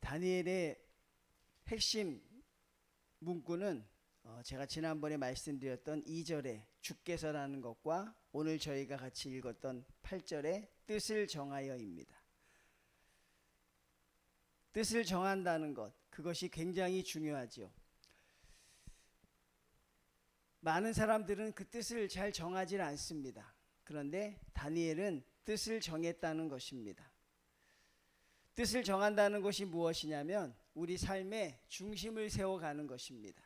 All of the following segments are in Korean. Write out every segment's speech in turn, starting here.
다니엘의 핵심 문구는 제가 지난번에 말씀드렸던 2절에 주께서라는 것과 오늘 저희가 같이 읽었던 8절의 뜻을 정하여입니다. 뜻을 정한다는 것, 그것이 굉장히 중요하죠. 많은 사람들은 그 뜻을 잘 정하지 않습니다. 그런데 다니엘은 뜻을 정했다는 것입니다. 뜻을 정한다는 것이 무엇이냐면 우리 삶의 중심을 세워가는 것입니다.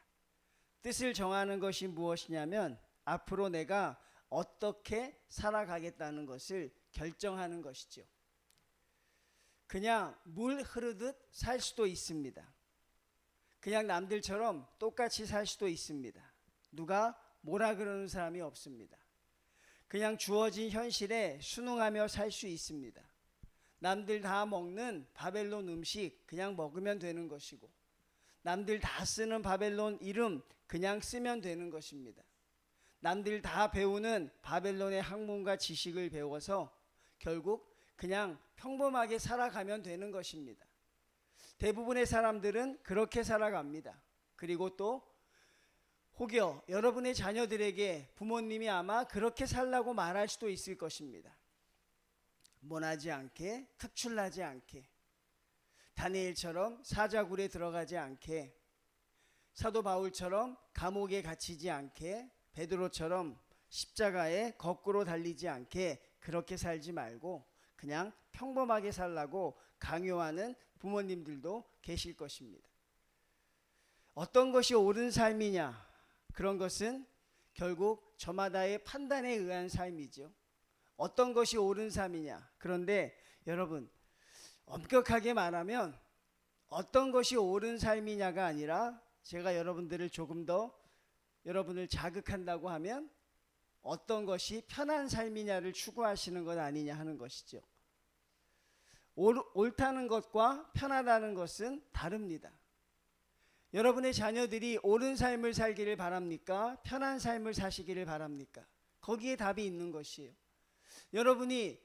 뜻을 정하는 것이 무엇이냐면 앞으로 내가 어떻게 살아가겠다는 것을 결정하는 것이죠. 그냥 물 흐르듯 살 수도 있습니다. 그냥 남들처럼 똑같이 살 수도 있습니다. 누가 뭐라 그러는 사람이 없습니다. 그냥 주어진 현실에 순응하며 살 수 있습니다. 남들 다 먹는 바벨론 음식 그냥 먹으면 되는 것이고, 남들 다 쓰는 바벨론 이름 그냥 쓰면 되는 것입니다. 남들 다 배우는 바벨론의 학문과 지식을 배워서 결국 그냥 평범하게 살아가면 되는 것입니다. 대부분의 사람들은 그렇게 살아갑니다. 그리고 또 혹여 여러분의 자녀들에게 부모님이 아마 그렇게 살라고 말할 수도 있을 것입니다. 모나지 않게, 특출나지 않게, 다니엘처럼 사자굴에 들어가지 않게, 사도 바울처럼 감옥에 갇히지 않게, 베드로처럼 십자가에 거꾸로 달리지 않게 그렇게 살지 말고 그냥 평범하게 살라고 강요하는 부모님들도 계실 것입니다. 어떤 것이 옳은 삶이냐? 그런 것은 결국 저마다의 판단에 의한 삶이죠. 어떤 것이 옳은 삶이냐? 그런데 여러분, 엄격하게 말하면 어떤 것이 옳은 삶이냐가 아니라 제가 여러분들을 조금 더 여러분을 자극한다고 하면 어떤 것이 편한 삶이냐를 추구하시는 것 아니냐 하는 것이죠. 옳다는 것과 편하다는 것은 다릅니다. 여러분의 자녀들이 옳은 삶을 살기를 바랍니까? 편한 삶을 사시기를 바랍니까? 거기에 답이 있는 것이에요. 여러분이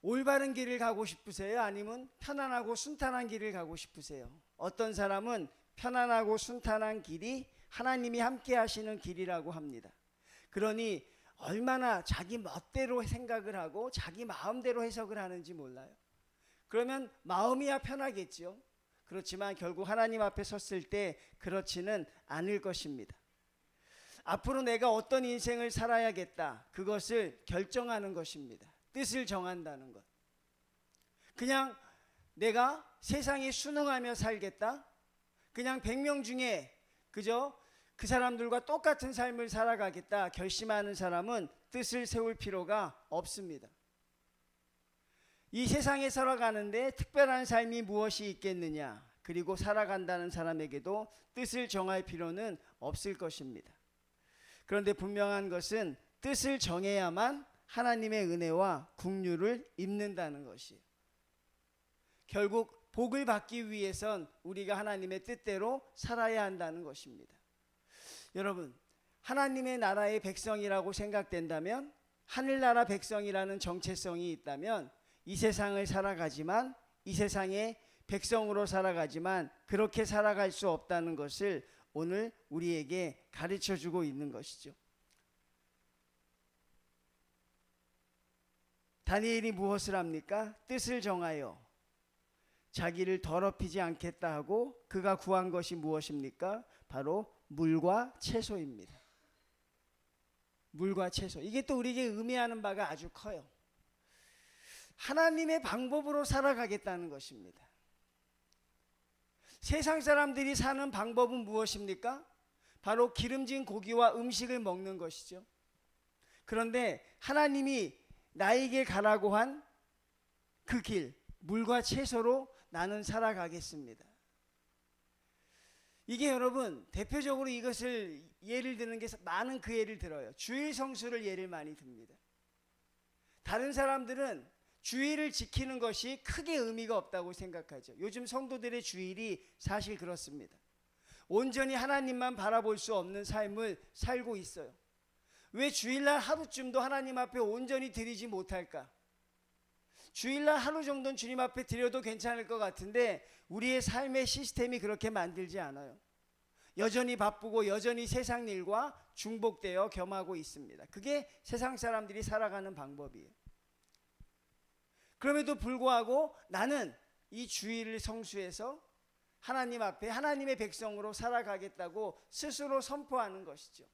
올바른 길을 가고 싶으세요? 아니면 편안하고 순탄한 길을 가고 싶으세요? 어떤 사람은 편안하고 순탄한 길이 하나님이 함께 하시는 길이라고 합니다. 그러니 얼마나 자기 멋대로 생각을 하고 자기 마음대로 해석을 하는지 몰라요. 그러면 마음이야 편하겠죠. 그렇지만 결국 하나님 앞에 섰을 때 그렇지는 않을 것입니다. 앞으로 내가 어떤 인생을 살아야겠다, 그것을 결정하는 것입니다. 뜻을 정한다는 것. 그냥 내가 세상에 순응하며 살겠다, 그냥 100명 중에 그저 그 사람들과 똑같은 삶을 살아가겠다 결심하는 사람은 뜻을 세울 필요가 없습니다. 이 세상에 살아가는데 특별한 삶이 무엇이 있겠느냐? 그리고 살아간다는 사람에게도 뜻을 정할 필요는 없을 것입니다. 그런데 분명한 것은 뜻을 정해야만 하나님의 은혜와 긍휼을 입는다는 것이에요. 결국 복을 받기 위해선 우리가 하나님의 뜻대로 살아야 한다는 것입니다. 여러분, 하나님의 나라의 백성이라고 생각된다면, 하늘나라 백성이라는 정체성이 있다면 이 세상을 살아가지만, 이 세상의 백성으로 살아가지만 그렇게 살아갈 수 없다는 것을 오늘 우리에게 가르쳐주고 있는 것이죠. 다니엘이 무엇을 합니까? 뜻을 정하여 자기를 더럽히지 않겠다 하고 그가 구한 것이 무엇입니까? 바로 물과 채소입니다. 물과 채소. 이게 또 우리에게 의미하는 바가 아주 커요. 하나님의 방법으로 살아가겠다는 것입니다. 세상 사람들이 사는 방법은 무엇입니까? 바로 기름진 고기와 음식을 먹는 것이죠. 그런데 하나님이 나에게 가라고 한 그 길, 물과 채소로 나는 살아가겠습니다. 이게 여러분, 대표적으로 이것을 예를 드는 게 많은 그 예를 들어요. 주일 성수를 예를 많이 듭니다. 다른 사람들은 주일을 지키는 것이 크게 의미가 없다고 생각하죠. 요즘 성도들의 주일이 사실 그렇습니다. 온전히 하나님만 바라볼 수 없는 삶을 살고 있어요. 왜 주일날 하루쯤도 하나님 앞에 온전히 드리지 못할까? 주일날 하루 정도는 주님 앞에 드려도 괜찮을 것 같은데 우리의 삶의 시스템이 그렇게 만들지 않아요. 여전히 바쁘고 여전히 세상 일과 중복되어 겸하고 있습니다. 그게 세상 사람들이 살아가는 방법이에요. 그럼에도 불구하고 나는 이 주일을 성수해서 하나님 앞에 하나님의 백성으로 살아가겠다고 스스로 선포하는 것이죠.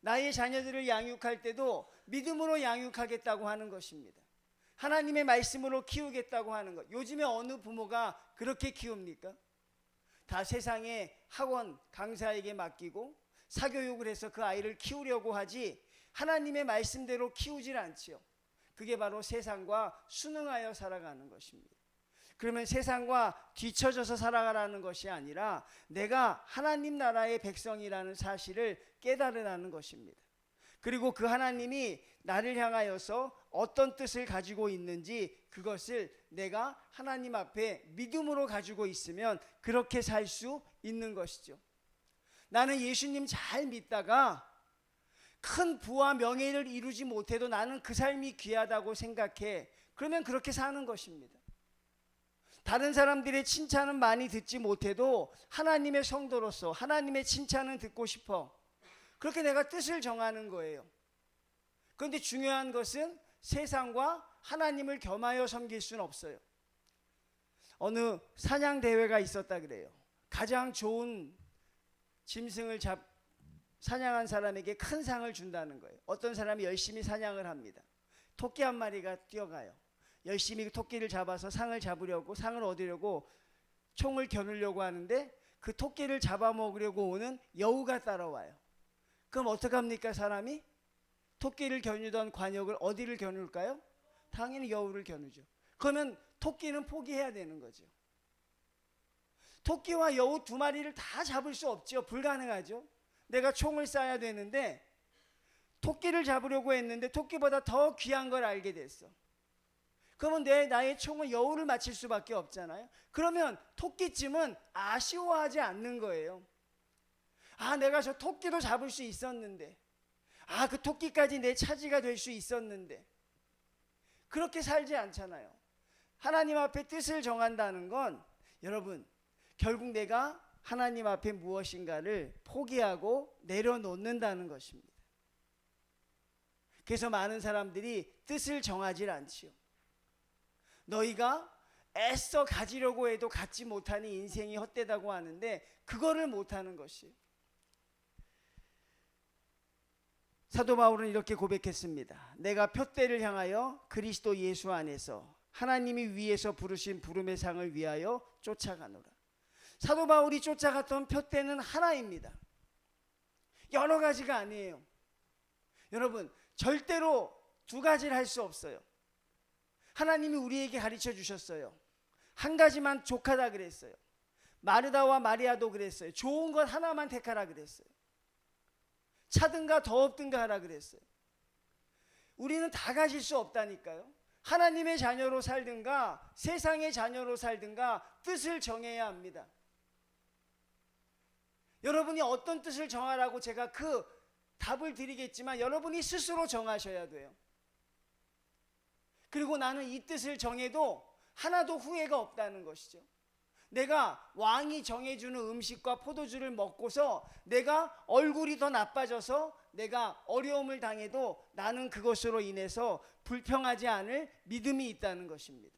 나의 자녀들을 양육할 때도 믿음으로 양육하겠다고 하는 것입니다. 하나님의 말씀으로 키우겠다고 하는 것. 요즘에 어느 부모가 그렇게 키웁니까? 다 세상의 학원 강사에게 맡기고 사교육을 해서 그 아이를 키우려고 하지 하나님의 말씀대로 키우질 않지요. 그게 바로 세상과 순응하여 살아가는 것입니다. 그러면 세상과 뒤처져서 살아가라는 것이 아니라 내가 하나님 나라의 백성이라는 사실을 깨달으라는 것입니다. 그리고 그 하나님이 나를 향하여서 어떤 뜻을 가지고 있는지 그것을 내가 하나님 앞에 믿음으로 가지고 있으면 그렇게 살 수 있는 것이죠. 나는 예수님 잘 믿다가 큰 부와 명예를 이루지 못해도 나는 그 삶이 귀하다고 생각해. 그러면 그렇게 사는 것입니다. 다른 사람들의 칭찬은 많이 듣지 못해도 하나님의 성도로서 하나님의 칭찬은 듣고 싶어. 그렇게 내가 뜻을 정하는 거예요. 그런데 중요한 것은 세상과 하나님을 겸하여 섬길 수는 없어요. 어느 사냥 대회가 있었다 그래요. 가장 좋은 짐승을 사냥한 사람에게 큰 상을 준다는 거예요. 어떤 사람이 열심히 사냥을 합니다. 토끼 한 마리가 뛰어가요. 열심히 토끼를 잡아서 상을 잡으려고, 상을 얻으려고 총을 겨누려고 하는데 그 토끼를 잡아먹으려고 오는 여우가 따라와요. 그럼 어떡합니까? 사람이 토끼를 겨누던 관역을 어디를 겨눌까요? 당연히 여우를 겨누죠. 그러면 토끼는 포기해야 되는 거죠. 토끼와 여우 두 마리를 다 잡을 수 없죠. 불가능하죠. 내가 총을 쏴야 되는데 토끼를 잡으려고 했는데 토끼보다 더 귀한 걸 알게 됐어. 그러면 나의 총은 여우를 맞힐 수밖에 없잖아요. 그러면 토끼쯤은 아쉬워하지 않는 거예요. 아, 내가 저 토끼도 잡을 수 있었는데, 아, 그 토끼까지 내 차지가 될 수 있었는데. 그렇게 살지 않잖아요. 하나님 앞에 뜻을 정한다는 건 여러분 결국 내가 하나님 앞에 무엇인가를 포기하고 내려놓는다는 것입니다. 그래서 많은 사람들이 뜻을 정하지 않지요. 너희가 애써 가지려고 해도 갖지 못하는 인생이 헛되다고 하는데 그거를 못하는 것이에요. 사도 바울은 이렇게 고백했습니다. 내가 표대를 향하여 그리스도 예수 안에서 하나님이 위에서 부르신 부름의 상을 위하여 쫓아가노라. 사도 바울이 쫓아갔던 표대는 하나입니다. 여러 가지가 아니에요. 여러분 절대로 두 가지를 할 수 없어요. 하나님이 우리에게 가르쳐 주셨어요. 한 가지만 족하다 그랬어요. 마르다와 마리아도 그랬어요. 좋은 것 하나만 택하라 그랬어요. 차든가 더 없든가 하라 그랬어요. 우리는 다 가질 수 없다니까요. 하나님의 자녀로 살든가 세상의 자녀로 살든가 뜻을 정해야 합니다. 여러분이 어떤 뜻을 정하라고 제가 그 답을 드리겠지만 여러분이 스스로 정하셔야 돼요. 그리고 나는 이 뜻을 정해도 하나도 후회가 없다는 것이죠. 내가 왕이 정해주는 음식과 포도주를 먹고서 내가 얼굴이 더 나빠져서 내가 어려움을 당해도 나는 그것으로 인해서 불평하지 않을 믿음이 있다는 것입니다.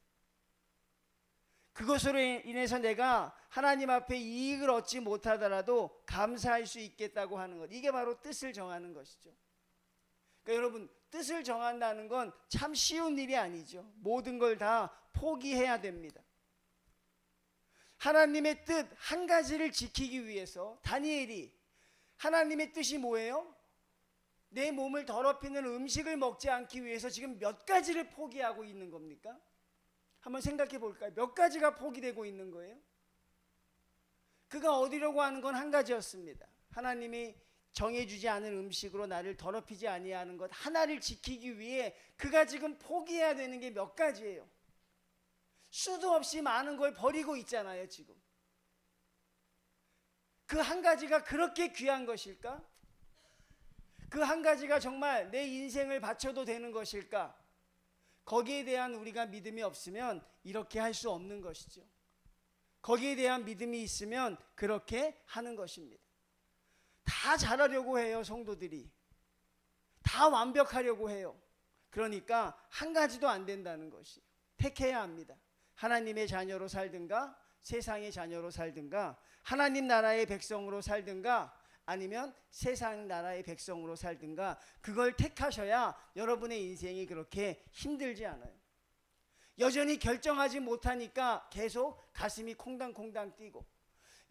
그것으로 인해서 내가 하나님 앞에 이익을 얻지 못하더라도 감사할 수 있겠다고 하는 것, 이게 바로 뜻을 정하는 것이죠. 그러니까 여러분 뜻을 정한다는 건 참 쉬운 일이 아니죠. 모든 걸 다 포기해야 됩니다. 하나님의 뜻 한 가지를 지키기 위해서 다니엘이 하나님의 뜻이 뭐예요? 내 몸을 더럽히는 음식을 먹지 않기 위해서 지금 몇 가지를 포기하고 있는 겁니까? 한번 생각해 볼까요? 몇 가지가 포기되고 있는 거예요? 그가 얻으려고 하는 건 한 가지였습니다. 하나님이 정해주지 않은 음식으로 나를 더럽히지 아니하는 것 하나를 지키기 위해 그가 지금 포기해야 되는 게 몇 가지예요. 수도 없이 많은 걸 버리고 있잖아요. 지금 그 한 가지가 그렇게 귀한 것일까? 그 한 가지가 정말 내 인생을 바쳐도 되는 것일까? 거기에 대한 우리가 믿음이 없으면 이렇게 할 수 없는 것이죠. 거기에 대한 믿음이 있으면 그렇게 하는 것입니다. 다 잘하려고 해요. 성도들이 다 완벽하려고 해요. 그러니까 한 가지도 안 된다는 것이, 택해야 합니다. 하나님의 자녀로 살든가 세상의 자녀로 살든가, 하나님 나라의 백성으로 살든가 아니면 세상 나라의 백성으로 살든가, 그걸 택하셔야 여러분의 인생이 그렇게 힘들지 않아요. 여전히 결정하지 못하니까 계속 가슴이 콩당콩당 뛰고,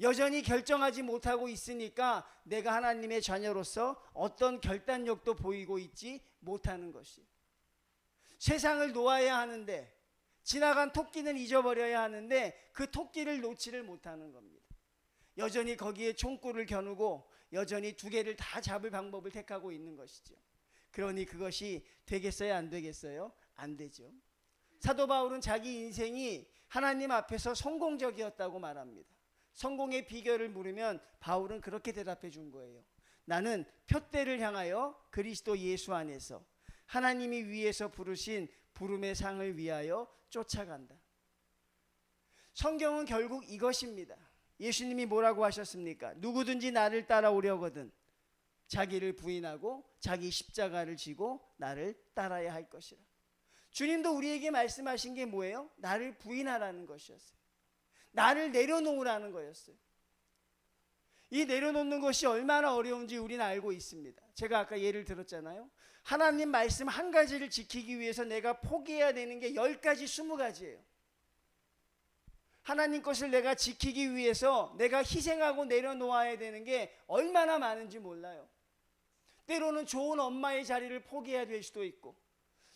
여전히 결정하지 못하고 있으니까 내가 하나님의 자녀로서 어떤 결단력도 보이고 있지 못하는 것이, 세상을 놓아야 하는데, 지나간 토끼는 잊어버려야 하는데 그 토끼를 놓지를 못하는 겁니다. 여전히 거기에 총구를 겨누고 여전히 두 개를 다 잡을 방법을 택하고 있는 것이죠. 그러니 그것이 되겠어요? 안 되겠어요? 안 되죠. 사도 바울은 자기 인생이 하나님 앞에서 성공적이었다고 말합니다. 성공의 비결을 물으면 바울은 그렇게 대답해 준 거예요. 나는 표대를 향하여 그리스도 예수 안에서 하나님이 위에서 부르신 부름의 상을 위하여 쫓아간다. 성경은 결국 이것입니다. 예수님이 뭐라고 하셨습니까? 누구든지 나를 따라오려거든 자기를 부인하고 자기 십자가를 지고 나를 따라야 할 것이라. 주님도 우리에게 말씀하신 게 뭐예요? 나를 부인하라는 것이었어요. 나를 내려놓으라는 거였어요. 이 내려놓는 것이 얼마나 어려운지 우리는 알고 있습니다. 제가 아까 예를 들었잖아요. 하나님 말씀 한 가지를 지키기 위해서 내가 포기해야 되는 게 10가지, 20가지예요. 하나님 것을 내가 지키기 위해서 내가 희생하고 내려놓아야 되는 게 얼마나 많은지 몰라요. 때로는 좋은 엄마의 자리를 포기해야 될 수도 있고,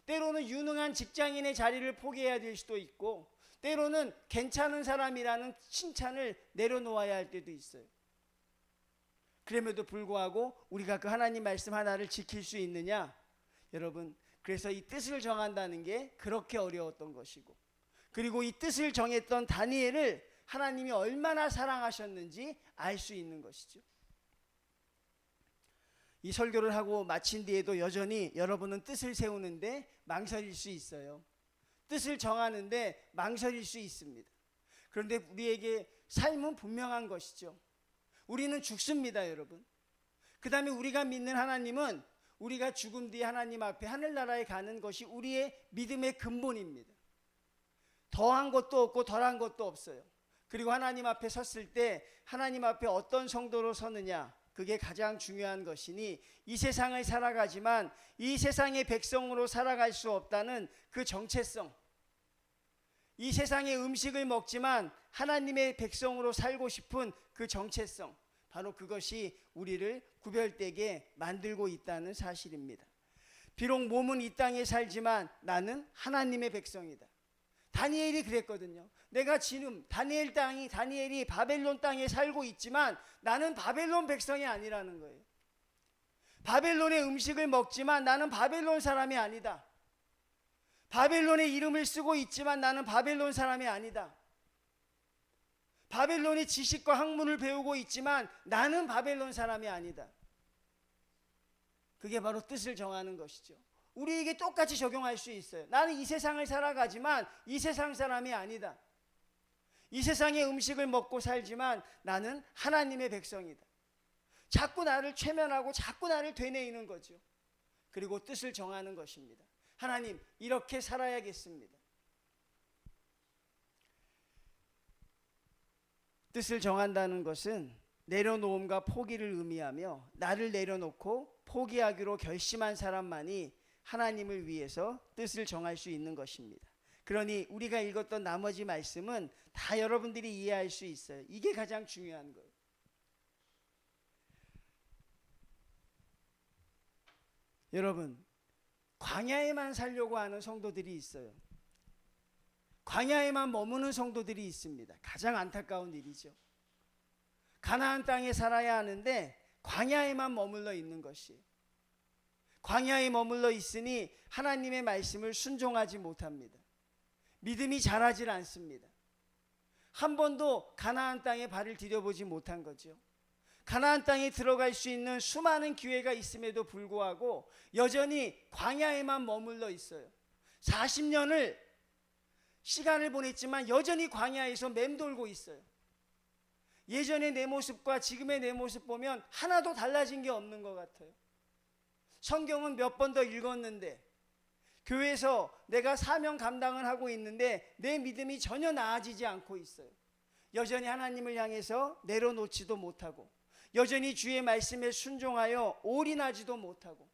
때로는 유능한 직장인의 자리를 포기해야 될 수도 있고, 때로는 괜찮은 사람이라는 칭찬을 내려놓아야 할 때도 있어요. 그럼에도 불구하고 우리가 그 하나님 말씀 하나를 지킬 수 있느냐? 여러분, 그래서 이 뜻을 정한다는 게 그렇게 어려웠던 것이고, 그리고 이 뜻을 정했던 다니엘을 하나님이 얼마나 사랑하셨는지 알 수 있는 것이죠. 이 설교를 하고 마친 뒤에도 여전히 여러분은 뜻을 세우는데 망설일 수 있어요. 뜻을 정하는데 망설일 수 있습니다. 그런데 우리에게 삶은 분명한 것이죠. 우리는 죽습니다, 여러분. 그 다음에 우리가 믿는 하나님은 우리가 죽음 뒤에 하나님 앞에 하늘나라에 가는 것이 우리의 믿음의 근본입니다. 더한 것도 없고 덜한 것도 없어요. 그리고 하나님 앞에 섰을 때 하나님 앞에 어떤 성도로 서느냐, 그게 가장 중요한 것이니, 이 세상을 살아가지만 이 세상의 백성으로 살아갈 수 없다는 그 정체성, 이 세상의 음식을 먹지만 하나님의 백성으로 살고 싶은 그 정체성, 바로 그것이 우리를 구별되게 만들고 있다는 사실입니다. 비록 몸은 이 땅에 살지만 나는 하나님의 백성이다. 다니엘이 그랬거든요. 내가 지금 다니엘이 바벨론 땅에 살고 있지만 나는 바벨론 백성이 아니라는 거예요. 바벨론의 음식을 먹지만 나는 바벨론 사람이 아니다. 바벨론의 이름을 쓰고 있지만 나는 바벨론 사람이 아니다. 바벨론의 지식과 학문을 배우고 있지만 나는 바벨론 사람이 아니다. 그게 바로 뜻을 정하는 것이죠. 우리에게 똑같이 적용할 수 있어요. 나는 이 세상을 살아가지만 이 세상 사람이 아니다. 이 세상의 음식을 먹고 살지만 나는 하나님의 백성이다. 자꾸 나를 최면하고 자꾸 나를 되뇌이는 거죠. 그리고 뜻을 정하는 것입니다. 하나님, 이렇게 살아야겠습니다. 뜻을 정한다는 것은 내려놓음과 포기를 의미하며, 나를 내려놓고 포기하기로 결심한 사람만이 하나님을 위해서 뜻을 정할 수 있는 것입니다. 그러니 우리가 읽었던 나머지 말씀은 다 여러분들이 이해할 수 있어요. 이게 가장 중요한 거예요. 여러분, 광야에만 살려고 하는 성도들이 있어요. 광야에만 머무는 성도들이 있습니다. 가장 안타까운 일이죠. 가나안 땅에 살아야 하는데 광야에만 머물러 있는 것이에요. 광야에 머물러 있으니 하나님의 말씀을 순종하지 못합니다. 믿음이 자라질 않습니다. 한 번도 가나안 땅에 발을 디뎌보지 못한 거죠. 가나안 땅에 들어갈 수 있는 수많은 기회가 있음에도 불구하고 여전히 광야에만 머물러 있어요. 40년을 시간을 보냈지만 여전히 광야에서 맴돌고 있어요. 예전의 내 모습과 지금의 내 모습 보면 하나도 달라진 게 없는 것 같아요. 성경은 몇 번 더 읽었는데, 교회에서 내가 사명 감당을 하고 있는데 내 믿음이 전혀 나아지지 않고 있어요. 여전히 하나님을 향해서 내려놓지도 못하고, 여전히 주의 말씀에 순종하여 올인하지도 못하고,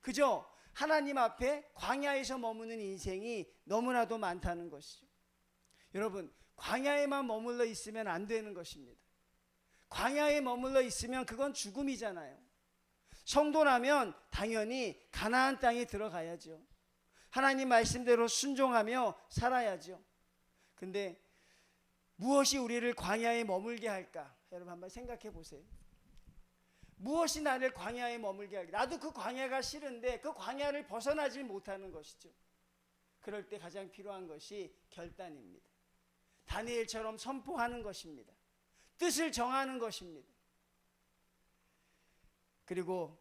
그저 하나님 앞에 광야에서 머무는 인생이 너무나도 많다는 것이죠. 여러분, 광야에만 머물러 있으면 안 되는 것입니다. 광야에 머물러 있으면 그건 죽음이잖아요. 성도라면 당연히 가나안 땅에 들어가야죠. 하나님 말씀대로 순종하며 살아야죠. 근데 무엇이 우리를 광야에 머물게 할까? 여러분 한번 생각해 보세요. 무엇이 나를 광야에 머물게 할까? 나도 그 광야가 싫은데 그 광야를 벗어나질 못하는 것이죠. 그럴 때 가장 필요한 것이 결단입니다. 다니엘처럼 선포하는 것입니다. 뜻을 정하는 것입니다. 그리고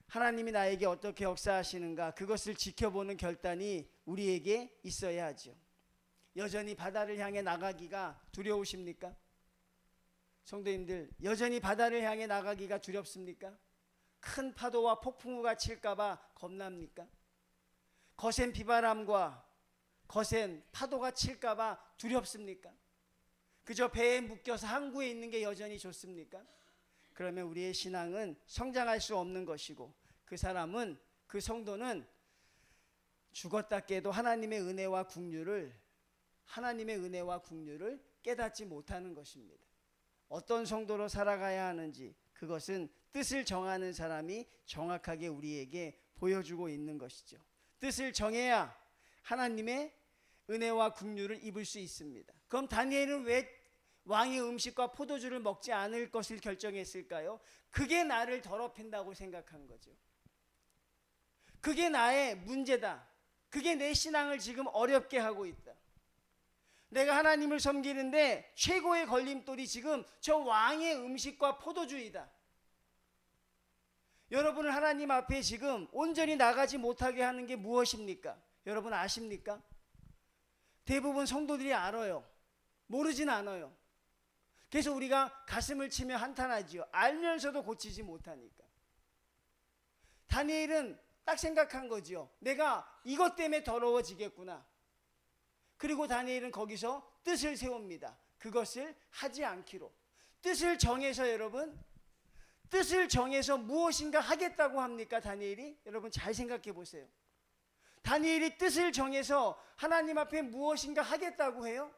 하나님이 나에게 어떻게 역사하시는가, 그것을 지켜보는 결단이 우리에게 있어야 하죠. 여전히 바다를 향해 나가기가 두려우십니까? 성도님들, 여전히 바다를 향해 나가기가 두렵습니까? 큰 파도와 폭풍우가 칠까봐 겁납니까? 거센 비바람과 거센 파도가 칠까봐 두렵습니까? 그저 배에 묶여서 항구에 있는 게 여전히 좋습니까? 그러면 우리의 신앙은 성장할 수 없는 것이고, 그 사람은, 그 성도는 죽었다 깨도 하나님의 은혜와 긍휼을 깨닫지 못하는 것입니다. 어떤 성도로 살아가야 하는지, 그것은 뜻을 정하는 사람이 정확하게 우리에게 보여주고 있는 것이죠. 뜻을 정해야 하나님의 은혜와 긍휼을 입을 수 있습니다. 그럼 다니엘은 왜 왕의 음식과 포도주를 먹지 않을 것을 결정했을까요? 그게 나를 더럽힌다고 생각한 거죠. 그게 나의 문제다. 그게 내 신앙을 지금 어렵게 하고 있다. 내가 하나님을 섬기는데 최고의 걸림돌이 지금 저 왕의 음식과 포도주이다. 여러분을 하나님 앞에 지금 온전히 나가지 못하게 하는 게 무엇입니까? 여러분 아십니까? 대부분 성도들이 알아요. 모르진 않아요. 그래서 우리가 가슴을 치며 한탄하지요. 알면서도 고치지 못하니까. 다니엘은 딱 생각한 거지요. 내가 이것 때문에 더러워지겠구나. 그리고 다니엘은 거기서 뜻을 세웁니다. 그것을 하지 않기로. 뜻을 정해서, 여러분, 뜻을 정해서 무엇인가 하겠다고 합니까? 다니엘이? 여러분 잘 생각해 보세요. 다니엘이 뜻을 정해서 하나님 앞에 무엇인가 하겠다고 해요?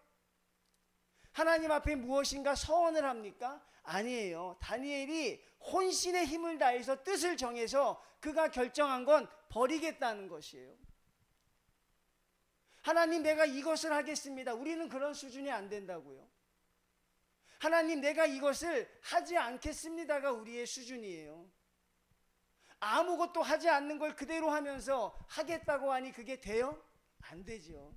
하나님 앞에 무엇인가 서원을 합니까? 아니에요. 다니엘이 혼신의 힘을 다해서 뜻을 정해서 그가 결정한 건 버리겠다는 것이에요. 하나님, 내가 이것을 하겠습니다. 우리는 그런 수준이 안 된다고요. 하나님, 내가 이것을 하지 않겠습니다가 우리의 수준이에요. 아무것도 하지 않는 걸 그대로 하면서 하겠다고 하니 그게 돼요? 안 되죠.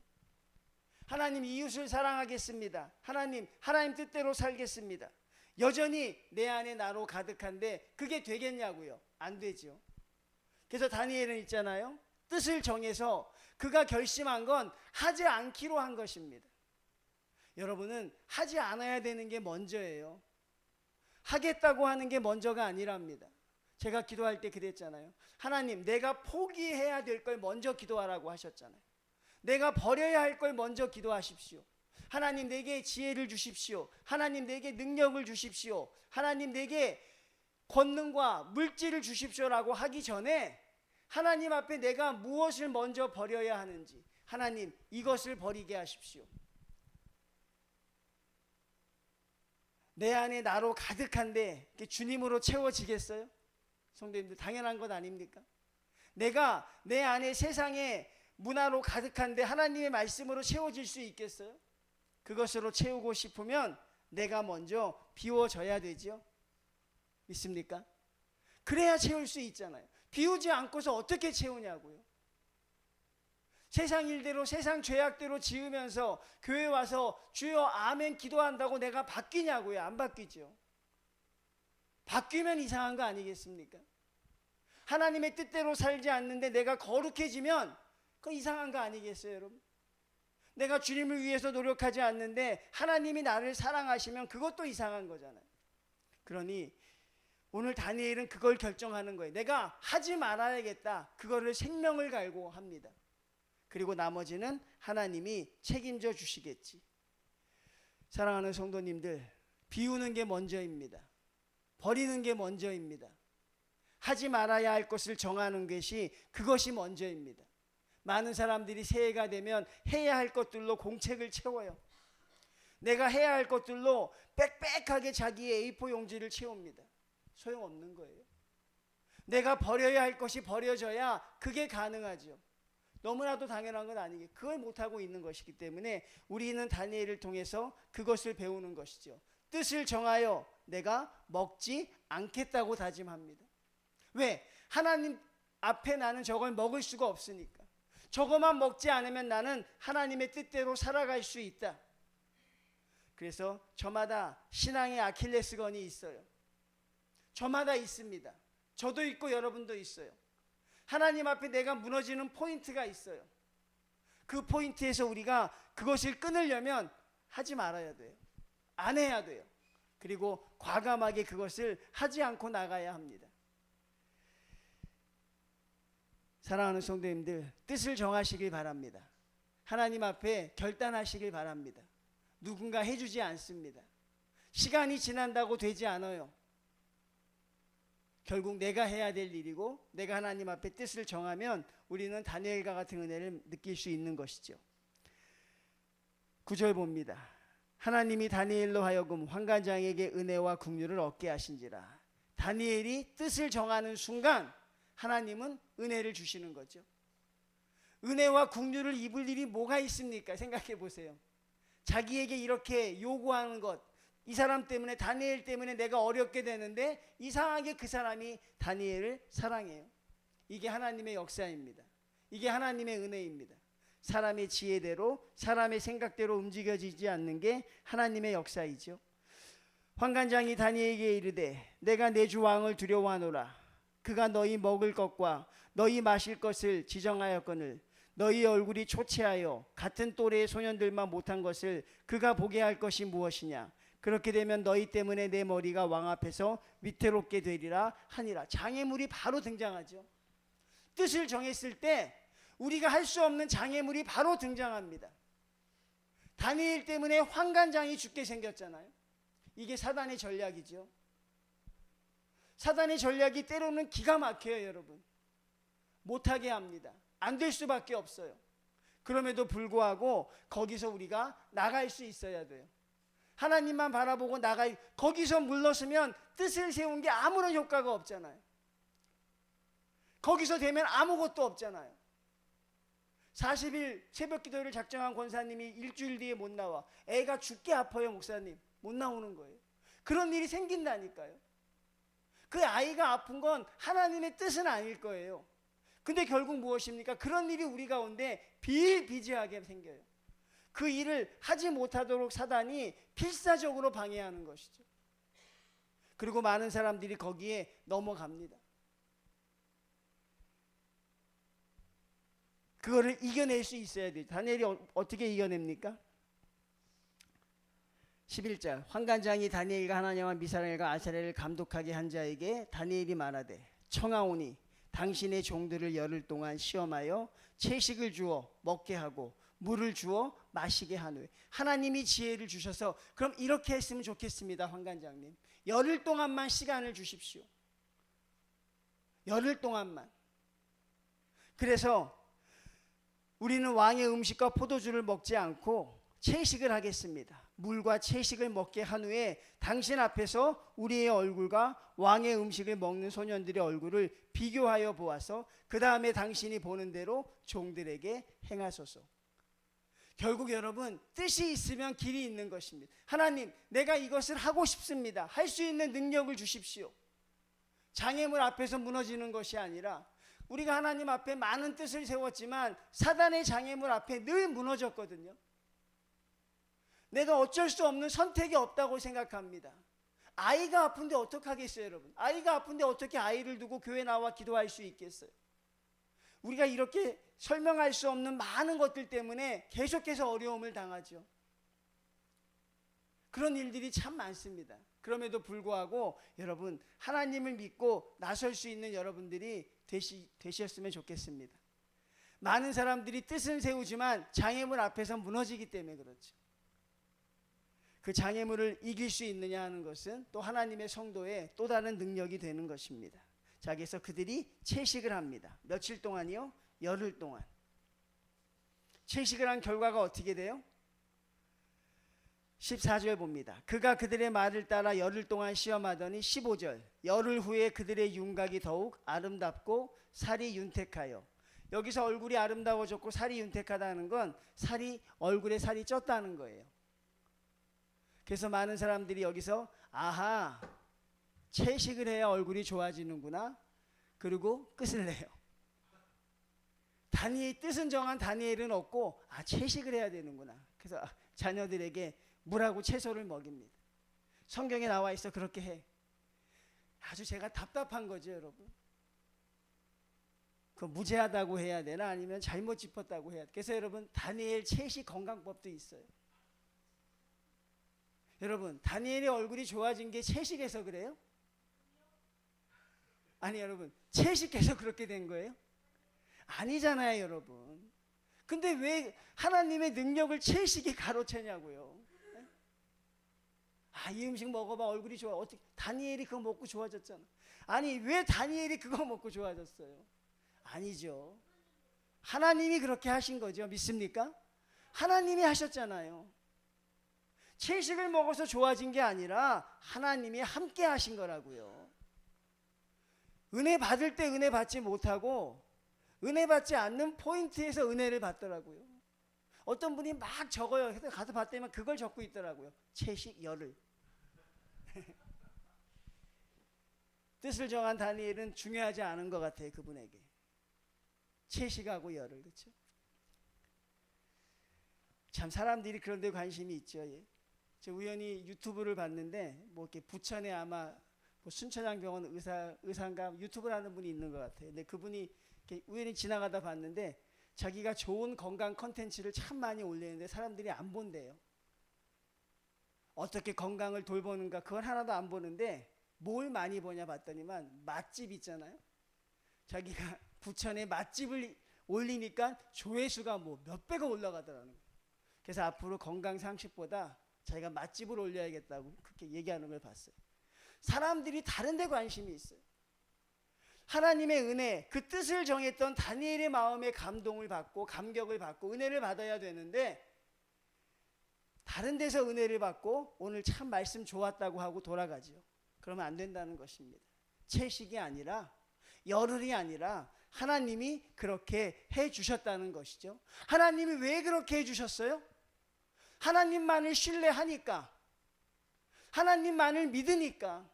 하나님, 이웃을 사랑하겠습니다. 하나님 뜻대로 살겠습니다. 여전히 내 안에 나로 가득한데 그게 되겠냐고요? 안 되죠. 그래서 다니엘은 있잖아요. 뜻을 정해서 그가 결심한 건 하지 않기로 한 것입니다. 여러분은 하지 않아야 되는 게 먼저예요. 하겠다고 하는 게 먼저가 아니랍니다. 제가 기도할 때 그랬잖아요. 하나님, 내가 포기해야 될 걸 먼저 기도하라고 하셨잖아요. 내가 버려야 할 걸 먼저 기도하십시오. 하나님, 내게 지혜를 주십시오. 하나님, 내게 능력을 주십시오. 하나님, 내게 권능과 물질을 주십시오라고 하기 전에 하나님 앞에 내가 무엇을 먼저 버려야 하는지, 하나님, 이것을 버리게 하십시오. 내 안에 나로 가득한데 주님으로 채워지겠어요? 성도님들, 당연한 것 아닙니까? 내가 내 안에 세상에 문화로 가득한데 하나님의 말씀으로 채워질 수 있겠어요? 그것으로 채우고 싶으면 내가 먼저 비워져야 되죠. 믿습니까? 그래야 채울 수 있잖아요. 비우지 않고서 어떻게 채우냐고요. 세상 일대로, 세상 죄악대로 지으면서 교회 와서 주여 아멘 기도한다고 내가 바뀌냐고요. 안 바뀌죠. 바뀌면 이상한 거 아니겠습니까? 하나님의 뜻대로 살지 않는데 내가 거룩해지면 그거 이상한 거 아니겠어요, 여러분? 내가 주님을 위해서 노력하지 않는데 하나님이 나를 사랑하시면 그것도 이상한 거잖아요. 그러니 오늘 다니엘은 그걸 결정하는 거예요. 내가 하지 말아야겠다. 그거를 생명을 갈고 합니다. 그리고 나머지는 하나님이 책임져 주시겠지. 사랑하는 성도님들, 비우는 게 먼저입니다. 버리는 게 먼저입니다. 하지 말아야 할 것을 정하는 것이 그것이 먼저입니다. 많은 사람들이 새해가 되면 해야 할 것들로 공책을 채워요. 내가 해야 할 것들로 빽빽하게 자기의 A4 용지를 채웁니다. 소용없는 거예요. 내가 버려야 할 것이 버려져야 그게 가능하죠. 너무나도 당연한 건 아니겠. 그걸 못하고 있는 것이기 때문에 우리는 다니엘을 통해서 그것을 배우는 것이죠. 뜻을 정하여 내가 먹지 않겠다고 다짐합니다. 왜? 하나님 앞에 나는 저걸 먹을 수가 없으니까. 저것만 먹지 않으면 나는 하나님의 뜻대로 살아갈 수 있다. 그래서 저마다 신앙의 아킬레스건이 있어요. 저마다 있습니다. 저도 있고 여러분도 있어요. 하나님 앞에 내가 무너지는 포인트가 있어요. 그 포인트에서 우리가 그것을 끊으려면 하지 말아야 돼요. 안 해야 돼요. 그리고 과감하게 그것을 하지 않고 나가야 합니다. 사랑하는 성도님들, 뜻을 정하시길 바랍니다. 하나님 앞에 결단하시길 바랍니다. 누군가 해주지 않습니다. 시간이 지난다고 되지 않아요. 결국 내가 해야 될 일이고 내가 하나님 앞에 뜻을 정하면 우리는 다니엘과 같은 은혜를 느낄 수 있는 것이죠. 9절 봅니다. 하나님이 다니엘로 하여금 환관장에게 은혜와 긍휼을 얻게 하신지라. 다니엘이 뜻을 정하는 순간 하나님은 은혜를 주시는 거죠. 은혜와 긍휼을 입을 일이 뭐가 있습니까? 생각해 보세요. 자기에게 이렇게 요구하는 것, 이 사람 때문에, 다니엘 때문에 내가 어렵게 되는데 이상하게 그 사람이 다니엘을 사랑해요. 이게 하나님의 역사입니다. 이게 하나님의 은혜입니다. 사람의 지혜대로, 사람의 생각대로 움직여지지 않는 게 하나님의 역사이죠. 환관장이 다니엘에게 이르되 내가 내 주 왕을 두려워하노라. 그가 너희 먹을 것과 너희 마실 것을 지정하였거늘 너희 얼굴이 초췌하여 같은 또래의 소년들만 못한 것을 그가 보게 할 것이 무엇이냐. 그렇게 되면 너희 때문에 내 머리가 왕 앞에서 위태롭게 되리라 하니라. 장애물이 바로 등장하죠. 뜻을 정했을 때 우리가 할 수 없는 장애물이 바로 등장합니다. 다니엘 때문에 환관장이 죽게 생겼잖아요. 이게 사단의 전략이죠. 사단의 전략이 때로는 기가 막혀요, 여러분. 못하게 합니다. 안 될 수밖에 없어요. 그럼에도 불구하고 거기서 우리가 나갈 수 있어야 돼요. 하나님만 바라보고 거기서 물러서면 뜻을 세운 게 아무런 효과가 없잖아요. 거기서 되면 아무것도 없잖아요. 40일 새벽 기도를 작정한 권사님이 일주일 뒤에 못 나와. 애가 죽게 아파요, 목사님. 못 나오는 거예요. 그런 일이 생긴다니까요. 그 아이가 아픈 건 하나님의 뜻은 아닐 거예요. 근데 결국 무엇입니까? 그런 일이 우리 가운데 비일비재하게 생겨요. 그 일을 하지 못하도록 사단이 필사적으로 방해하는 것이죠. 그리고 많은 사람들이 거기에 넘어갑니다. 그거를 이겨낼 수 있어야 돼요. 다니엘이 어떻게 이겨냅니까? 11절 환관장이 다니엘과 하나냐와 미사엘과 아사렐을 감독하게 한 자에게 다니엘이 말하되 청하오니 당신의 종들을 열흘 동안 시험하여 채식을 주어 먹게 하고 물을 주어 마시게 하노니. 하나님이 지혜를 주셔서 그럼 이렇게 했으면 좋겠습니다. 환관장님, 열흘 동안만 시간을 주십시오. 열흘 동안만. 그래서 우리는 왕의 음식과 포도주를 먹지 않고 채식을 하겠습니다. 물과 채식을 먹게 한 후에 당신 앞에서 우리의 얼굴과 왕의 음식을 먹는 소년들의 얼굴을 비교하여 보아서 그 다음에 당신이 보는 대로 종들에게 행하소서. 결국 여러분, 뜻이 있으면 길이 있는 것입니다. 하나님, 내가 이것을 하고 싶습니다. 할 수 있는 능력을 주십시오. 장애물 앞에서 무너지는 것이 아니라 우리가 하나님 앞에 많은 뜻을 세웠지만 사단의 장애물 앞에 늘 무너졌거든요. 내가 어쩔 수 없는 선택이 없다고 생각합니다. 아이가 아픈데 어떡하겠어요, 여러분? 아이가 아픈데 어떻게 아이를 두고 교회 나와 기도할 수 있겠어요? 우리가 이렇게 설명할 수 없는 많은 것들 때문에 계속해서 어려움을 당하죠. 그런 일들이 참 많습니다. 그럼에도 불구하고 여러분, 하나님을 믿고 나설 수 있는 여러분들이 되셨으면 좋겠습니다. 많은 사람들이 뜻은 세우지만 장애물 앞에서 무너지기 때문에 그렇죠. 그 장애물을 이길 수 있느냐 하는 것은 또 하나님의 성도의 또 다른 능력이 되는 것입니다. 자, 그래서 그들이 채식을 합니다. 며칠 동안이요? 열흘 동안. 채식을 한 결과가 어떻게 돼요? 14절 봅니다. 그가 그들의 말을 따라 열흘 동안 시험하더니 15절 열흘 후에 그들의 윤곽이 더욱 아름답고 살이 윤택하여. 여기서 얼굴이 아름다워졌고 살이 윤택하다는 건 얼굴에 살이 쪘다는 거예요. 그래서 많은 사람들이 여기서 아하, 채식을 해야 얼굴이 좋아지는구나. 그리고 끝을 내요. 뜻은 정한 다니엘은 없고 채식을 해야 되는구나. 그래서 자녀들에게 물하고 채소를 먹입니다. 성경에 나와 있어 그렇게 해. 아주 제가 답답한 거죠, 여러분. 그 무죄하다고 해야 되나 아니면 잘못 짚었다고 해야 되나. 그래서 여러분, 다니엘 채식 건강법도 있어요. 여러분, 다니엘의 얼굴이 좋아진 게 채식해서 그래요? 아니, 여러분, 채식해서 그렇게 된 거예요? 아니잖아요, 여러분. 근데 왜 하나님의 능력을 채식이 가로채냐고요? 이 음식 먹어봐, 얼굴이 좋아. 어떻게 다니엘이 그거 먹고 좋아졌잖아. 아니, 왜 다니엘이 그거 먹고 좋아졌어요? 아니죠. 하나님이 그렇게 하신 거죠. 믿습니까? 하나님이 하셨잖아요. 채식을 먹어서 좋아진 게 아니라 하나님이 함께 하신 거라고요. 은혜 받을 때 은혜 받지 못하고 은혜 받지 않는 포인트에서 은혜를 받더라고요. 어떤 분이 막 적어요. 그래서 가서 봤더니 그걸 적고 있더라고요. 채식 열흘. 뜻을 정한 다니엘은 중요하지 않은 것 같아요, 그분에게. 채식하고 열흘, 그렇죠? 참 사람들이 그런 데 관심이 있죠. 예. 저 우연히 유튜브를 봤는데 뭐 이렇게 부천에 아마 뭐 순천향병원 의사인가 유튜브를 하는 분이 있는 것 같아요. 근데 그분이 이렇게 우연히 지나가다 봤는데 자기가 좋은 건강 컨텐츠를 참 많이 올리는데 사람들이 안 본대요. 어떻게 건강을 돌보는가 그건 하나도 안 보는데 뭘 많이 보냐 봤더니만 맛집 있잖아요. 자기가 부천에 맛집을 올리니까 조회수가 뭐 몇배가 올라가더라는 거예요. 그래서 앞으로 건강 상식보다 자기가 맛집을 올려야겠다고 그렇게 얘기하는 걸 봤어요. 사람들이 다른 데 관심이 있어요. 하나님의 은혜, 그 뜻을 정했던 다니엘의 마음에 감동을 받고 감격을 받고 은혜를 받아야 되는데 다른 데서 은혜를 받고 오늘 참 말씀 좋았다고 하고 돌아가죠. 그러면 안 된다는 것입니다. 채식이 아니라 열흘이 아니라 하나님이 그렇게 해주셨다는 것이죠. 하나님이 왜 그렇게 해주셨어요? 하나님만을 신뢰하니까, 하나님만을 믿으니까,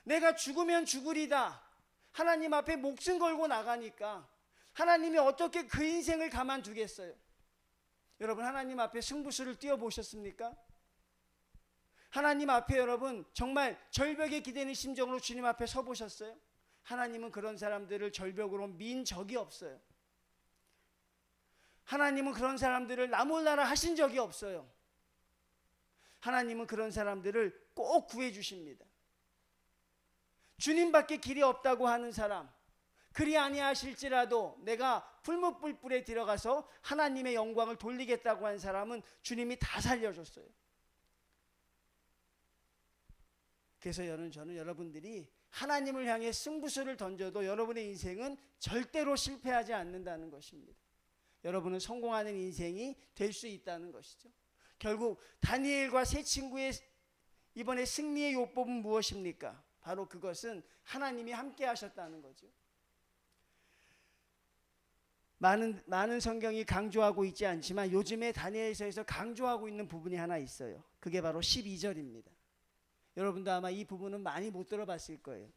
내가 죽으면 죽으리다 하나님 앞에 목숨 걸고 나가니까 하나님이 어떻게 그 인생을 가만두겠어요? 여러분, 하나님 앞에 승부수를 띄워보셨습니까? 하나님 앞에 여러분 정말 절벽에 기대는 심정으로 주님 앞에 서보셨어요? 하나님은 그런 사람들을 절벽으로 민 적이 없어요. 하나님은 그런 사람들을 나 몰라라 하신 적이 없어요. 하나님은 그런 사람들을 꼭 구해 주십니다. 주님밖에 길이 없다고 하는 사람, 그리 아니하실지라도 내가 풀무불불에 들어가서 하나님의 영광을 돌리겠다고 한 사람은 주님이 다 살려줬어요. 그래서 저는 여러분들이 하나님을 향해 승부수를 던져도 여러분의 인생은 절대로 실패하지 않는다는 것입니다. 여러분은 성공하는 인생이 될 수 있다는 것이죠. 결국 다니엘과 세 친구의 이번에 승리의 요법은 무엇입니까? 바로 그것은 하나님이 함께 하셨다는 거죠. 많은 성경이 강조하고 있지 않지만 요즘에 다니엘서에서 강조하고 있는 부분이 하나 있어요. 그게 바로 12절입니다. 여러분도 아마 이 부분은 많이 못 들어봤을 거예요.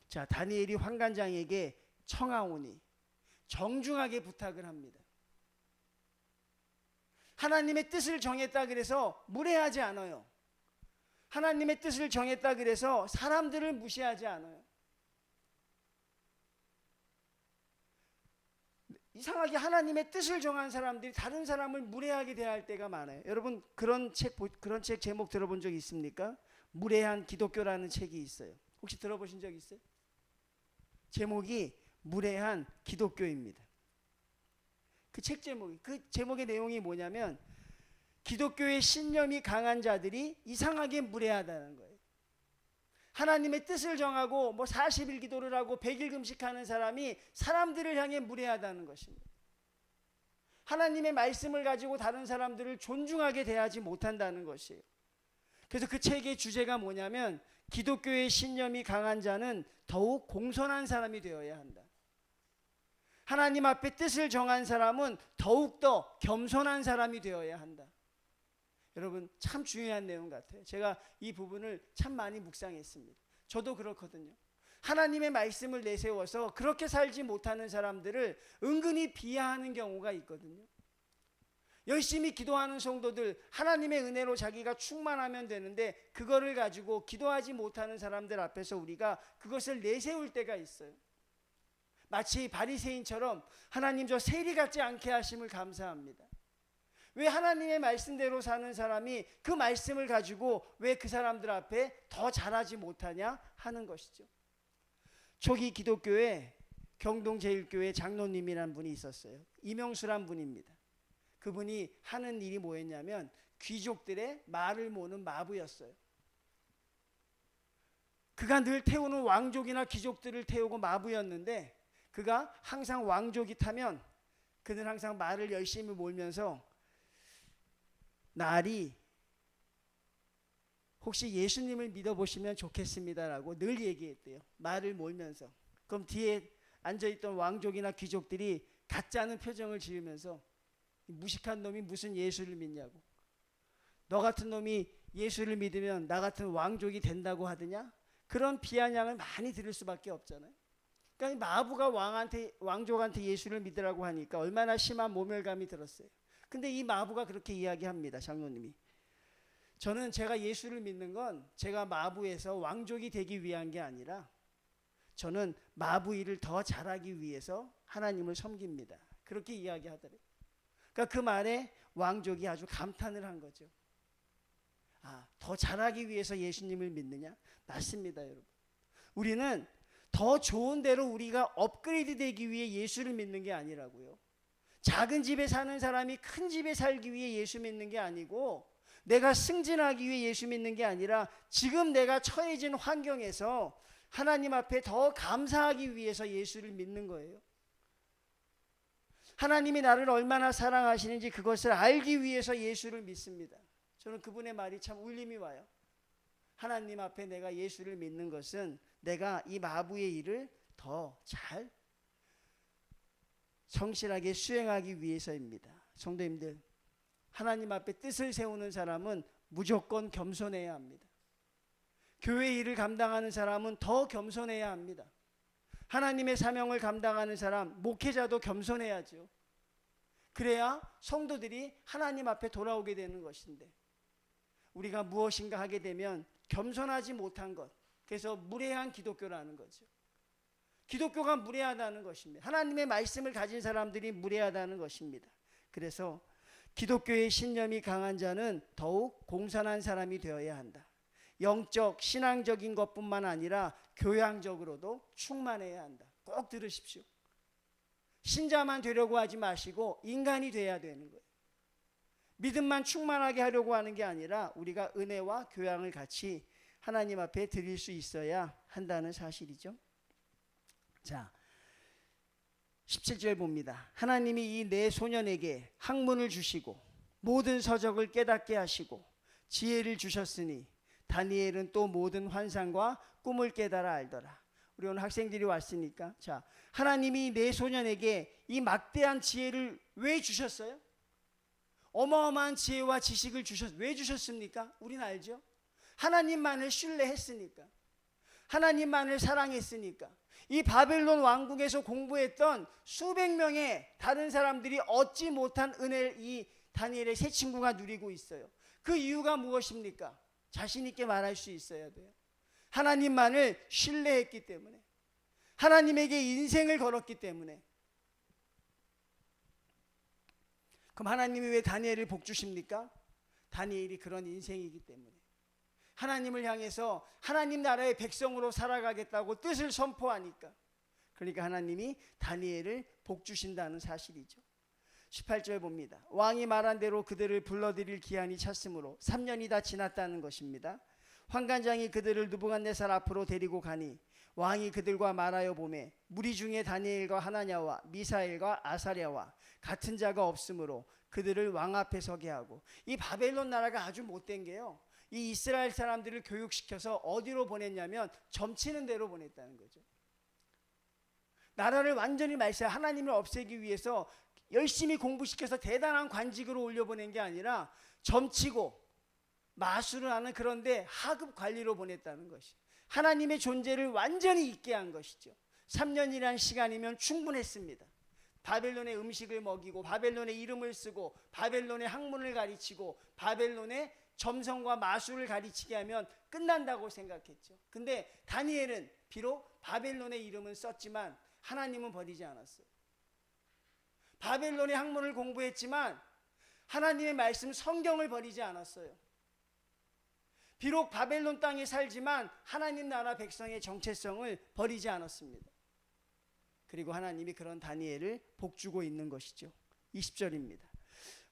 자, 다니엘이 환관장에게 청하오니 정중하게 부탁을 합니다. 하나님의 뜻을 정했다 그래서 무례하지 않아요. 하나님의 뜻을 정했다 그래서 사람들을 무시하지 않아요. 이상하게 하나님의 뜻을 정한 사람들이 다른 사람을 무례하게 대할 때가 많아요. 여러분 그런 책 제목 들어본 적 있습니까? 무례한 기독교라는 책이 있어요. 혹시 들어보신 적 있어요? 제목이 무례한 기독교입니다. 그 제목의 내용이 뭐냐면 기독교의 신념이 강한 자들이 이상하게 무례하다는 거예요. 하나님의 뜻을 정하고 40일 기도를 하고 100일 금식하는 사람이 사람들을 향해 무례하다는 것입니다. 하나님의 말씀을 가지고 다른 사람들을 존중하게 대하지 못한다는 것이에요. 그래서 그 책의 주제가 뭐냐면 기독교의 신념이 강한 자는 더욱 공손한 사람이 되어야 한다. 하나님 앞에 뜻을 정한 사람은 더욱더 겸손한 사람이 되어야 한다. 여러분 참 중요한 내용 같아요. 제가 이 부분을 참 많이 묵상했습니다. 저도 그렇거든요. 하나님의 말씀을 내세워서 그렇게 살지 못하는 사람들을 은근히 비하하는 경우가 있거든요. 열심히 기도하는 성도들, 하나님의 은혜로 자기가 충만하면 되는데 그거를 가지고 기도하지 못하는 사람들 앞에서 우리가 그것을 내세울 때가 있어요. 마치 바리새인처럼 하나님 저 세리 같지 않게 하심을 감사합니다. 왜 하나님의 말씀대로 사는 사람이 그 말씀을 가지고 왜 그 사람들 앞에 더 잘하지 못하냐 하는 것이죠. 초기 기독교에 경동제일교회 장로님이란 분이 있었어요. 이명수란 분입니다. 그분이 하는 일이 뭐였냐면 귀족들의 말을 모는 마부였어요. 그가 늘 태우는 왕족이나 귀족들을 태우고 마부였는데 그가 항상 왕족이 타면 그는 항상 말을 열심히 몰면서 날이 혹시 예수님을 믿어보시면 좋겠습니다라고 늘 얘기했대요. 말을 몰면서. 그럼 뒤에 앉아있던 왕족이나 귀족들이 가짜는 표정을 지으면서 무식한 놈이 무슨 예수를 믿냐고, 너 같은 놈이 예수를 믿으면 나 같은 왕족이 된다고 하더냐, 그런 비아냥을 많이 들을 수밖에 없잖아요. 그러니까 마부가 왕족한테 예수를 믿으라고 하니까 얼마나 심한 모멸감이 들었어요. 근데 이 마부가 그렇게 이야기합니다. 장로님이, 저는 제가 예수를 믿는 건 제가 마부에서 왕족이 되기 위한 게 아니라 저는 마부 일을 더 잘하기 위해서 하나님을 섬깁니다. 그렇게 이야기하더래요. 그러니까 그 말에 왕족이 아주 감탄을 한 거죠. 아, 더 잘하기 위해서 예수님을 믿느냐? 맞습니다, 여러분. 우리는 더 좋은 대로 우리가 업그레이드 되기 위해 예수를 믿는 게 아니라고요. 작은 집에 사는 사람이 큰 집에 살기 위해 예수 믿는 게 아니고, 내가 승진하기 위해 예수 믿는 게 아니라 지금 내가 처해진 환경에서 하나님 앞에 더 감사하기 위해서 예수를 믿는 거예요. 하나님이 나를 얼마나 사랑하시는지 그것을 알기 위해서 예수를 믿습니다. 저는 그분의 말이 참 울림이 와요. 하나님 앞에 내가 예수를 믿는 것은 내가 이 마부의 일을 더 잘 성실하게 수행하기 위해서입니다. 성도님들, 하나님 앞에 뜻을 세우는 사람은 무조건 겸손해야 합니다. 교회 일을 감당하는 사람은 더 겸손해야 합니다. 하나님의 사명을 감당하는 사람, 목회자도 겸손해야죠. 그래야 성도들이 하나님 앞에 돌아오게 되는 것인데, 우리가 무엇인가 하게 되면 겸손하지 못한 것, 그래서 무례한 기독교라는 거죠. 기독교가 무례하다는 것입니다. 하나님의 말씀을 가진 사람들이 무례하다는 것입니다. 그래서 기독교의 신념이 강한 자는 더욱 공손한 사람이 되어야 한다. 영적, 신앙적인 것뿐만 아니라 교양적으로도 충만해야 한다. 꼭 들으십시오. 신자만 되려고 하지 마시고 인간이 돼야 되는 거예요. 믿음만 충만하게 하려고 하는 게 아니라 우리가 은혜와 교양을 같이 하나님 앞에 드릴 수 있어야 한다는 사실이죠. 자, 17절 봅니다. 하나님이 이 네 소년에게 학문을 주시고 모든 서적을 깨닫게 하시고 지혜를 주셨으니 다니엘은 또 모든 환상과 꿈을 깨달아 알더라. 우리 오늘 학생들이 왔으니까, 자, 하나님이 네 소년에게 이 막대한 지혜를 왜 주셨어요? 어마어마한 지혜와 지식을 왜 주셨습니까? 우리는 알죠? 하나님만을 신뢰했으니까, 하나님만을 사랑했으니까. 이 바벨론 왕국에서 공부했던 수백 명의 다른 사람들이 얻지 못한 은혜를 이 다니엘의 세 친구가 누리고 있어요. 그 이유가 무엇입니까? 자신 있게 말할 수 있어야 돼요. 하나님만을 신뢰했기 때문에, 하나님에게 인생을 걸었기 때문에. 그럼 하나님이 왜 다니엘을 복 주십니까? 다니엘이 그런 인생이기 때문에. 하나님을 향해서 하나님 나라의 백성으로 살아가겠다고 뜻을 선포하니까. 그러니까 하나님이 다니엘을 복 주신다는 사실이죠. 18절 봅니다. 왕이 말한 대로 그들을 불러들일 기한이 찼으므로 3년이 다 지났다는 것입니다. 환관장이 그들을 느부갓네살 앞으로 데리고 가니 왕이 그들과 말하여 보매 무리 중에 다니엘과 하나냐와 미사엘과 아사랴와 같은 자가 없으므로 그들을 왕 앞에 서게 하고, 이 바벨론 나라가 아주 못된 게요, 이 이스라엘 사람들을 교육시켜서 어디로 보냈냐면 점치는 데로 보냈다는 거죠. 나라를 완전히 말살, 하나님을 없애기 위해서 열심히 공부시켜서 대단한 관직으로 올려보낸 게 아니라 점치고 마술을 하는, 그런데 하급 관리로 보냈다는 것이 하나님의 존재를 완전히 잊게 한 것이죠. 3년이라는 시간이면 충분했습니다. 바벨론의 음식을 먹이고 바벨론의 이름을 쓰고 바벨론의 학문을 가르치고 바벨론의 점성과 마술을 가르치게 하면 끝난다고 생각했죠. 근데 다니엘은 비록 바벨론의 이름은 썼지만 하나님은 버리지 않았어요. 바벨론의 학문을 공부했지만 하나님의 말씀 성경을 버리지 않았어요. 비록 바벨론 땅에 살지만 하나님 나라 백성의 정체성을 버리지 않았습니다. 그리고 하나님이 그런 다니엘을 복주고 있는 것이죠. 20절입니다.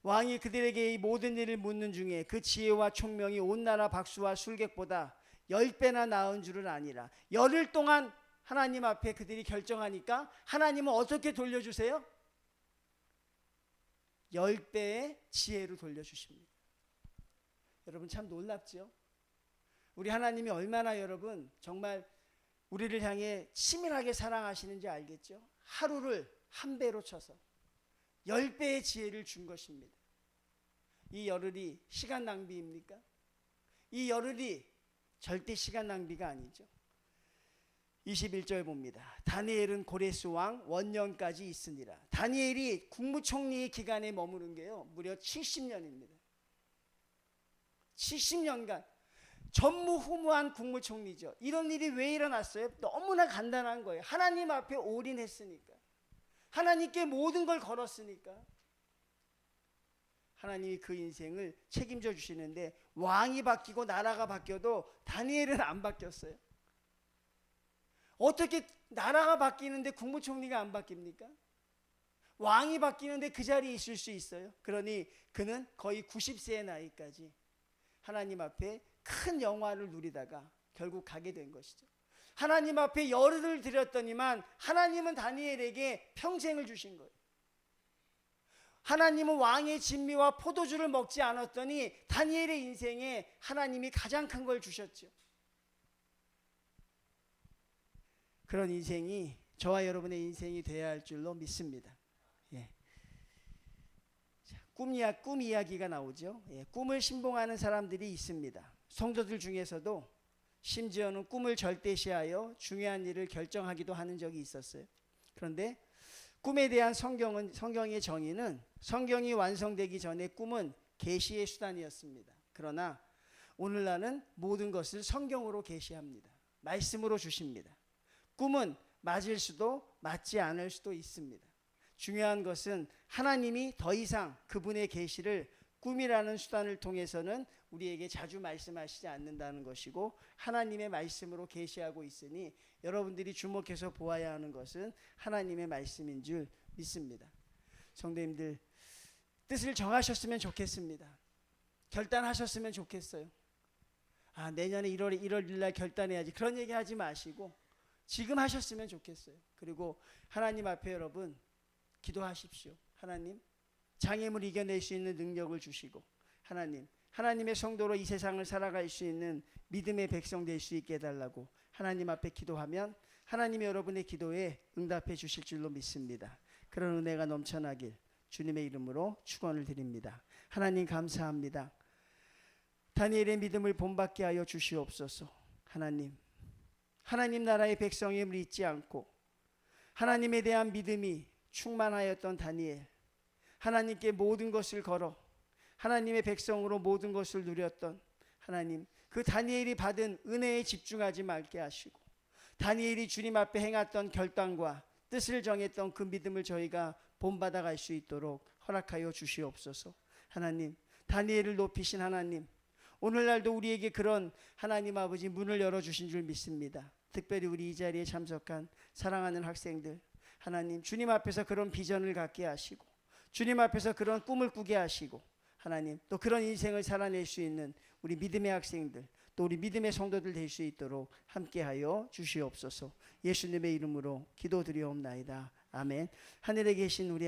왕이 그들에게 이 모든 일을 묻는 중에 그 지혜와 총명이 온 나라 박수와 술객보다 10배나 나은 줄을 아니라. 열흘 동안 하나님 앞에 그들이 결정하니까 하나님은 어떻게 돌려주세요? 10배의 지혜로 돌려주십니다. 여러분 참 놀랍죠? 우리 하나님이 얼마나 여러분 정말 우리를 향해 치밀하게 사랑하시는지 알겠죠? 하루를 한 배로 쳐서 10배의 지혜를 준 것입니다. 이 열흘이 시간 낭비입니까? 이 열흘이 절대 시간 낭비가 아니죠. 21절 봅니다. 다니엘은 고레스 왕 원년까지 있으니라. 다니엘이 국무총리의 기간에 머무른 게요, 무려 70년입니다. 70년간 전무후무한 국무총리죠. 이런 일이 왜 일어났어요? 너무나 간단한 거예요. 하나님 앞에 올인했으니까, 하나님께 모든 걸 걸었으니까 하나님이 그 인생을 책임져 주시는데, 왕이 바뀌고 나라가 바뀌어도 다니엘은 안 바뀌었어요. 어떻게 나라가 바뀌는데 국무총리가 안 바뀝니까? 왕이 바뀌는데 그 자리에 있을 수 있어요? 그러니 그는 거의 90세의 나이까지 하나님 앞에 큰 영화를 누리다가 결국 가게 된 것이죠. 하나님 앞에 열흘을 드렸더니만 하나님은 다니엘에게 평생을 주신 거예요. 하나님은 왕의 진미와 포도주를 먹지 않았더니 다니엘의 인생에 하나님이 가장 큰 걸 주셨죠. 그런 인생이 저와 여러분의 인생이 되어야 할 줄로 믿습니다. 예. 꿈 이야기가 나오죠. 예. 꿈을 신봉하는 사람들이 있습니다. 성도들 중에서도 심지어는 꿈을 절대시하여 중요한 일을 결정하기도 하는 적이 있었어요. 그런데 꿈에 대한 성경의 정의는, 성경이 완성되기 전에 꿈은 계시의 수단이었습니다. 그러나 오늘날은 모든 것을 성경으로 계시합니다. 말씀으로 주십니다. 꿈은 맞을 수도 맞지 않을 수도 있습니다. 중요한 것은 하나님이 더 이상 그분의 계시를 꿈이라는 수단을 통해서는 우리에게 자주 말씀하시지 않는다는 것이고, 하나님의 말씀으로 계시하고 있으니 여러분들이 주목해서 보아야 하는 것은 하나님의 말씀인 줄 믿습니다. 성도님들, 뜻을 정하셨으면 좋겠습니다. 결단하셨으면 좋겠어요. 내년에 1월 1일 날 결단해야지, 그런 얘기 하지 마시고 지금 하셨으면 좋겠어요. 그리고 하나님 앞에 여러분 기도하십시오. 하나님, 장애물 이겨낼 수 있는 능력을 주시고, 하나님의 성도로 이 세상을 살아갈 수 있는 믿음의 백성 될 수 있게 해달라고 하나님 앞에 기도하면 하나님이 여러분의 기도에 응답해 주실 줄로 믿습니다. 그런 은혜가 넘쳐나길 주님의 이름으로 축원을 드립니다. 하나님 감사합니다. 다니엘의 믿음을 본받게 하여 주시옵소서. 하나님 나라의 백성임을 잊지 않고 하나님에 대한 믿음이 충만하였던 다니엘, 하나님께 모든 것을 걸어 하나님의 백성으로 모든 것을 누렸던 하나님, 그 다니엘이 받은 은혜에 집중하지 말게 하시고, 다니엘이 주님 앞에 행했던 결단과 뜻을 정했던 그 믿음을 저희가 본받아 갈 수 있도록 허락하여 주시옵소서. 하나님, 다니엘을 높이신 하나님, 오늘날도 우리에게 그런 하나님 아버지 문을 열어주신 줄 믿습니다. 특별히 우리 이 자리에 참석한 사랑하는 학생들, 하나님 주님 앞에서 그런 비전을 갖게 하시고 주님 앞에서 그런 꿈을 꾸게 하시고 하나님 또 그런 인생을 살아낼 수 있는 우리 믿음의 학생들 또 우리 믿음의 성도들 될 수 있도록 함께하여 주시옵소서. 예수님의 이름으로 기도드리옵나이다. 아멘. 하늘에 계신 우리